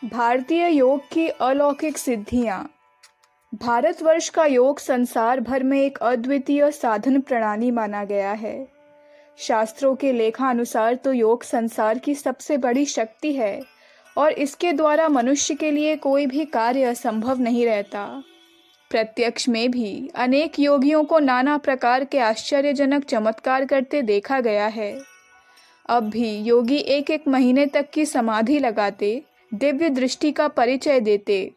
भारतीय योग की अलौकिक सिद्धियां। भारतवर्ष का योग संसार भर में एक अद्वितीय साधन प्रणाली माना गया है। शास्त्रों के लेखानुसार तो योग संसार की सबसे बड़ी शक्ति है और इसके द्वारा मनुष्य के लिए कोई भी कार्य असंभव नहीं रहता। प्रत्यक्ष में भी अनेक योगियों को नाना प्रकार के आश्चर्यजनक चमत्कार करते देखा गया है। अब भी योगी एक एक महीने तक की समाधि लगाते, दिव्य दृष्टि का परिचय देते,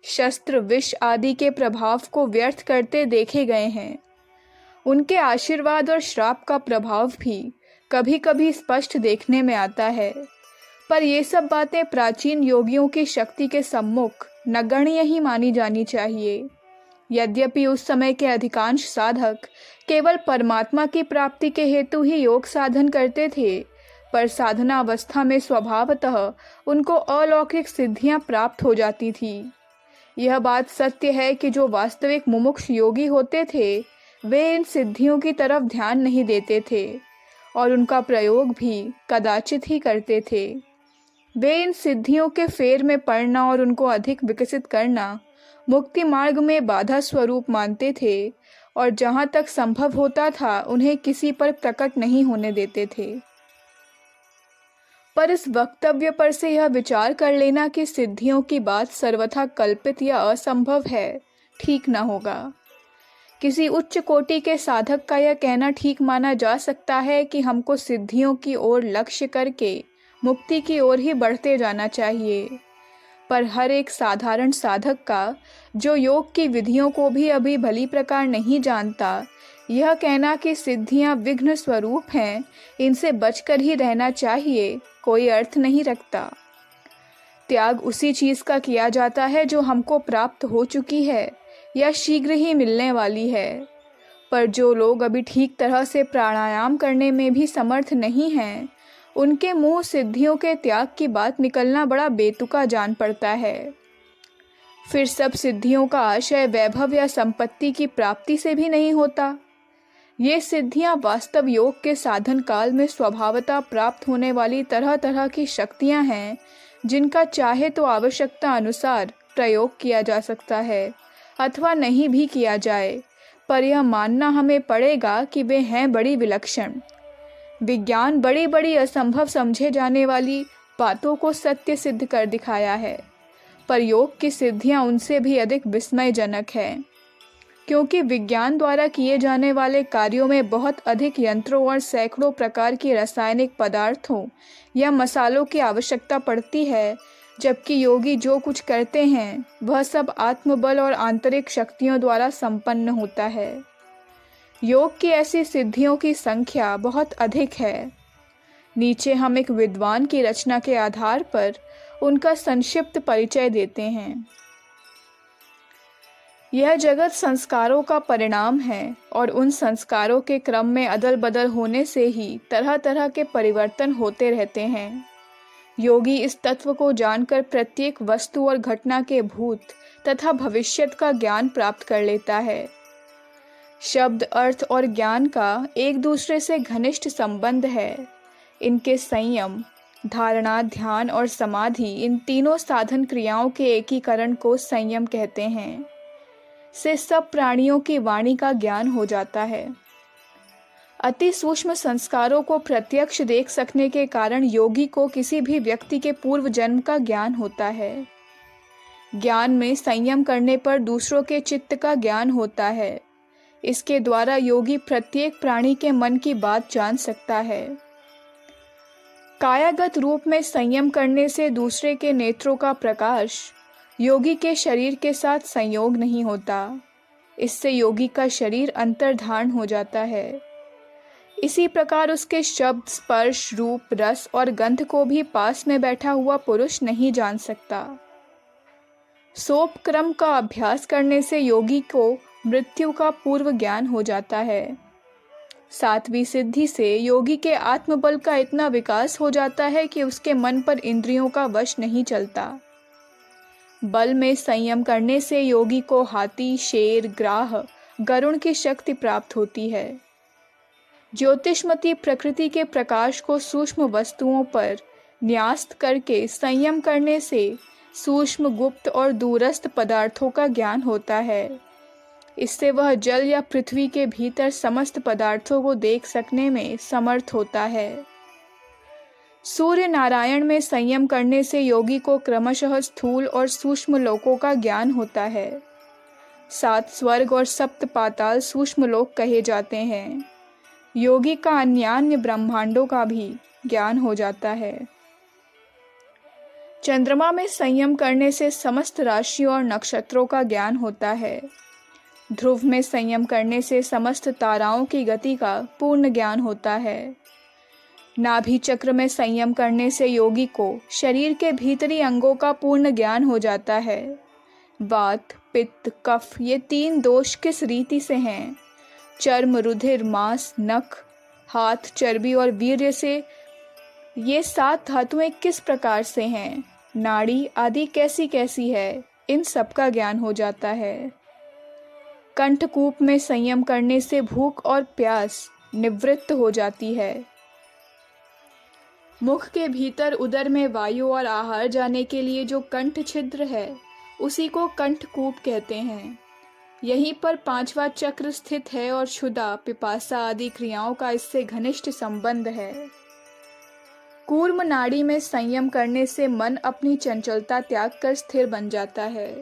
शस्त्र विष आदि के प्रभाव को व्यर्थ करते देखे गए हैं। उनके आशीर्वाद और श्राप का प्रभाव भी कभी कभी स्पष्ट देखने में आता है, पर ये सब बातें प्राचीन योगियों की शक्ति के सम्मुख नगण्य ही मानी जानी चाहिए। यद्यपि उस समय के अधिकांश साधक केवल परमात्मा की प्राप्ति के हेतु ही योग साधन करते थे, पर साधना अवस्था में स्वभावतः उनको अलौकिक सिद्धियां प्राप्त हो जाती थी। यह बात सत्य है कि जो वास्तविक मुमुक्ष योगी होते थे वे इन सिद्धियों की तरफ ध्यान नहीं देते थे और उनका प्रयोग भी कदाचित ही करते थे। वे इन सिद्धियों के फेर में पड़ना और उनको अधिक विकसित करना मुक्ति मार्ग में बाधा स्वरूप मानते थे और जहाँ तक संभव होता था उन्हें किसी पर प्रकट नहीं होने देते थे। पर इस वक्तव्य पर से यह विचार कर लेना कि सिद्धियों की बात सर्वथा कल्पित या असंभव है, ठीक न होगा। किसी उच्च कोटि के साधक का यह कहना ठीक माना जा सकता है कि हमको सिद्धियों की ओर लक्ष्य करके मुक्ति की ओर ही बढ़ते जाना चाहिए, पर हर एक साधारण साधक का जो योग की विधियों को भी अभी भली प्रकार नहीं जानता, यह कहना कि सिद्धियां विघ्न स्वरूप हैं, इनसे बचकर ही रहना चाहिए, कोई अर्थ नहीं रखता। त्याग उसी चीज का किया जाता है जो हमको प्राप्त हो चुकी है या शीघ्र ही मिलने वाली है। पर जो लोग अभी ठीक तरह से प्राणायाम करने में भी समर्थ नहीं हैं, उनके मुंह सिद्धियों के त्याग की बात निकलना बड़ा बेतुका जान पड़ता है। फिर सब सिद्धियों का आशय वैभव या संपत्ति की प्राप्ति से भी नहीं होता। ये सिद्धियां वास्तव योग के साधन काल में स्वभावतः प्राप्त होने वाली तरह तरह की शक्तियां हैं, जिनका चाहे तो आवश्यकता अनुसार प्रयोग किया जा सकता है अथवा नहीं भी किया जाए, पर यह मानना हमें पड़ेगा कि वे हैं बड़ी विलक्षण। विज्ञान बड़ी बड़ी असंभव समझे जाने वाली बातों को सत्य सिद्ध कर दिखाया है, पर योग की सिद्धियां उनसे भी अधिक विस्मयजनक है, क्योंकि विज्ञान द्वारा किए जाने वाले कार्यों में बहुत अधिक यंत्रों और सैकड़ों प्रकार की रासायनिक पदार्थों या मसालों की आवश्यकता पड़ती है, जबकि योगी जो कुछ करते हैं वह सब आत्मबल और आंतरिक शक्तियों द्वारा संपन्न होता है। योग की ऐसी सिद्धियों की संख्या बहुत अधिक है। नीचे हम एक विद्वान की रचना के आधार पर उनका संक्षिप्त परिचय देते हैं। यह जगत संस्कारों का परिणाम है और उन संस्कारों के क्रम में अदल बदल होने से ही तरह तरह के परिवर्तन होते रहते हैं। योगी इस तत्व को जानकर प्रत्येक वस्तु और घटना के भूत तथा भविष्यत का ज्ञान प्राप्त कर लेता है। शब्द, अर्थ और ज्ञान का एक दूसरे से घनिष्ठ संबंध है। इनके संयम, धारणा, ध्यान और समाधि, इन तीनों साधन क्रियाओं के एकीकरण को संयम कहते हैं। से सब प्राणियों की वाणी का ज्ञान हो जाता है। अति सूक्ष्म संस्कारों को प्रत्यक्ष देख सकने के कारण योगी को किसी भी व्यक्ति के पूर्व जन्म का ज्ञान होता है। ज्ञान में संयम करने पर दूसरों के चित्त का ज्ञान होता है। इसके द्वारा योगी प्रत्येक प्राणी के मन की बात जान सकता है। कायागत रूप में संयम करने से दूसरे के नेत्रों का प्रकाश योगी के शरीर के साथ संयोग नहीं होता। इससे योगी का शरीर अंतर्धान हो जाता है। इसी प्रकार उसके शब्द, स्पर्श, रूप, रस और गंध को भी पास में बैठा हुआ पुरुष नहीं जान सकता। सोप क्रम का अभ्यास करने से योगी को मृत्यु का पूर्व ज्ञान हो जाता है। सातवीं सिद्धि से योगी के आत्मबल का इतना विकास हो जाता है कि उसके मन पर इंद्रियों का वश नहीं चलता। बल में संयम करने से योगी को हाथी, शेर, ग्राह, गरुण की शक्ति प्राप्त होती है। ज्योतिषमती प्रकृति के प्रकाश को सूक्ष्म वस्तुओं पर न्यास्त करके संयम करने से सूक्ष्म, गुप्त और दूरस्थ पदार्थों का ज्ञान होता है। इससे वह जल या पृथ्वी के भीतर समस्त पदार्थों को देख सकने में समर्थ होता है। सूर्य नारायण में संयम करने से योगी को क्रमशः स्थूल और सूक्ष्म लोकों का ज्ञान होता है। 7 स्वर्ग और सप्त पाताल सूक्ष्म लोक कहे जाते हैं। योगी का अन्यान्य ब्रह्मांडों का भी ज्ञान हो जाता है। चंद्रमा में संयम करने से समस्त राशियों और नक्षत्रों का ज्ञान होता है। ध्रुव में संयम करने से समस्त ताराओं की गति का पूर्ण ज्ञान होता है। नाभि चक्र में संयम करने से योगी को शरीर के भीतरी अंगों का पूर्ण ज्ञान हो जाता है। वात, पित्त, कफ ये 3 दोष किस रीति से हैं? चर्म, रुधिर, मांस, नख, हाथ, चर्बी और वीर्य से ये 7 धातुएं किस प्रकार से हैं? नाड़ी आदि कैसी कैसी है? इन सब का ज्ञान हो जाता है। कंठकूप में संयम करने से भूख और प्यास निवृत्त हो जाती है। मुख के भीतर उदर में वायु और आहार जाने के लिए जो कंठ छिद्र है उसी को कंठकूप कहते हैं। यहीं पर 5वां चक्र स्थित है और क्षुधा, पिपासा आदि क्रियाओं का इससे घनिष्ठ संबंध है। कूर्म नाड़ी में संयम करने से मन अपनी चंचलता त्याग कर स्थिर बन जाता है।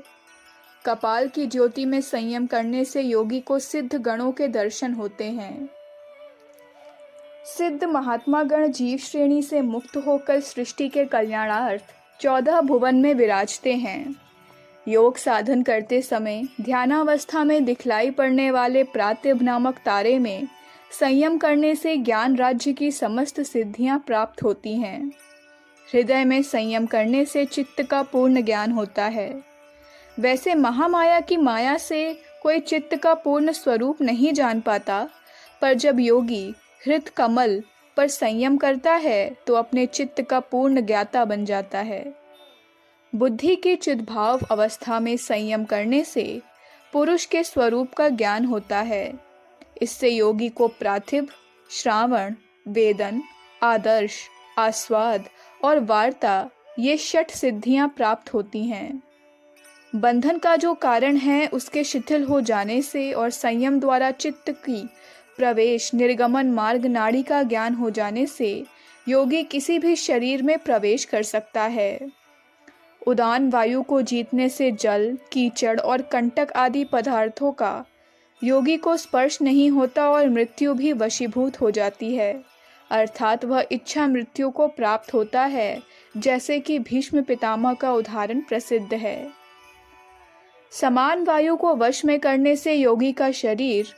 कपाल की ज्योति में संयम करने से योगी को सिद्ध गणों के दर्शन होते हैं। सिद्ध महात्मा गण जीव श्रेणी से मुक्त होकर सृष्टि के कल्याणार्थ 14 भुवन में विराजते हैं। योग साधन करते समय ध्यानावस्था में दिखलाई पड़ने वाले प्रातः नामक तारे में संयम करने से ज्ञान राज्य की समस्त सिद्धियां प्राप्त होती हैं। हृदय में संयम करने से चित्त का पूर्ण ज्ञान होता है। वैसे महामाया की माया से कोई चित्त का पूर्ण स्वरूप नहीं जान पाता, पर जब योगी हृद कमल पर संयम करता है तो अपने चित्त का पूर्ण ज्ञाता बन जाता है। बुद्धि की चिद्भाव अवस्था में संयम करने से पुरुष के स्वरूप का ज्ञान होता है। इससे योगी को पार्थिव, श्रावण, वेदन, आदर्श, आस्वाद और वार्ता ये 6 सिद्धियां प्राप्त होती हैं। बंधन का जो कारण है उसके शिथिल हो जाने से और संयम द्वारा चित्त की प्रवेश निर्गमन मार्ग नाड़ी का ज्ञान हो जाने से योगी किसी भी शरीर में प्रवेश कर सकता है। उदान वायु को जीतने से जल, कीचड़ और कंटक आदि पदार्थों का योगी को स्पर्श नहीं होता और मृत्यु भी वशीभूत हो जाती है, अर्थात वह इच्छा मृत्यु को प्राप्त होता है, जैसे कि भीष्म पितामह का उदाहरण प्रसिद्ध है। समान वायु को वश में करने से योगी का शरीर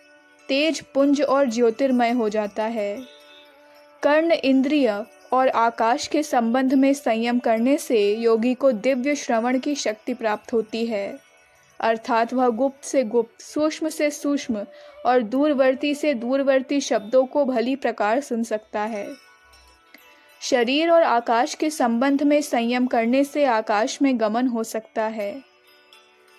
तेज पुंज और ज्योतिर्मय हो जाता है। कर्ण, इंद्रिय और आकाश के संबंध में संयम करने से योगी को दिव्य श्रवण की शक्ति प्राप्त होती है, अर्थात वह गुप्त से गुप्त, सूक्ष्म से सूक्ष्म और दूरवर्ती से दूरवर्ती शब्दों को भली प्रकार सुन सकता है। शरीर और आकाश के संबंध में संयम करने से आकाश में गमन हो सकता है।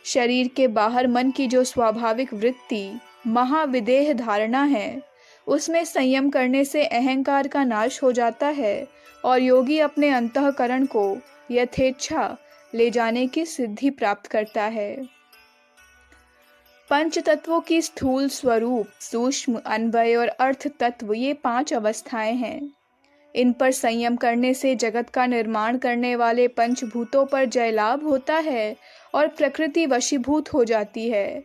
शरीर के बाहर मन की जो स्वाभाविक वृत्ति महाविदेह धारणा है, उसमें संयम करने से अहंकार का नाश हो जाता है और योगी अपने अंतःकरण को यथेच्छा ले जाने की सिद्धि प्राप्त करता है। पंच तत्वों की स्थूल स्वरूप, सूक्ष्म, अन्वय और अर्थ तत्व ये 5 अवस्थाएं हैं। इन पर संयम करने से जगत का निर्माण करने वाले पंचभूतों पर जयलाभ होता है और प्रकृति वशीभूत हो जाती है।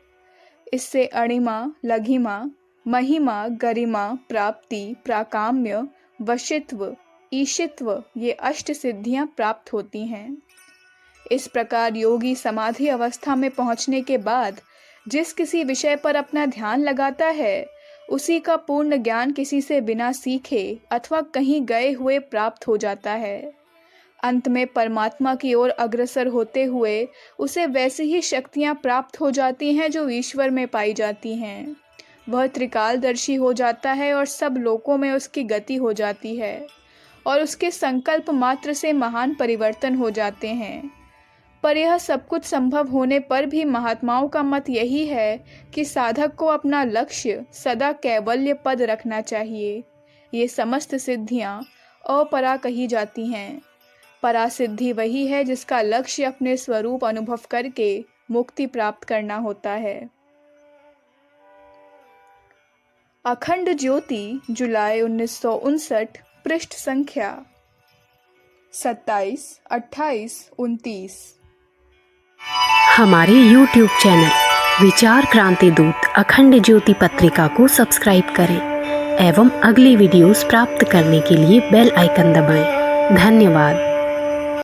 इससे अणिमा, लघिमा, महिमा, गरिमा, प्राप्ति, प्राकाम्य, वशित्व, ईशित्व ये 8 सिद्धियां प्राप्त होती हैं। इस प्रकार योगी समाधि अवस्था में पहुंचने के बाद जिस किसी विषय पर अपना ध्यान लगाता है उसी का पूर्ण ज्ञान किसी से बिना सीखे अथवा कहीं गए हुए प्राप्त हो जाता है। अंत में परमात्मा की ओर अग्रसर होते हुए उसे वैसी ही शक्तियां प्राप्त हो जाती हैं जो ईश्वर में पाई जाती हैं। वह त्रिकालदर्शी हो जाता है और सब लोकों में उसकी गति हो जाती है और उसके संकल्प मात्र से महान परिवर्तन हो जाते हैं। पर यह सब कुछ संभव होने पर भी महात्माओं का मत यही है कि साधक को अपना लक्ष्य सदा कैवल्य पद रखना चाहिए। ये समस्त सिद्धियां अपरा कही जाती हैं। परासिद्धि वही है जिसका लक्ष्य अपने स्वरूप अनुभव करके मुक्ति प्राप्त करना होता है। अखंड ज्योति, जुलाई 1959, पृष्ठ संख्या 27, 28, 29। हमारे YouTube चैनल विचार क्रांति दूत अखंड ज्योति पत्रिका को सब्सक्राइब करें एवं अगली वीडियोस प्राप्त करने के लिए बेल आइकन दबाएं। धन्यवाद।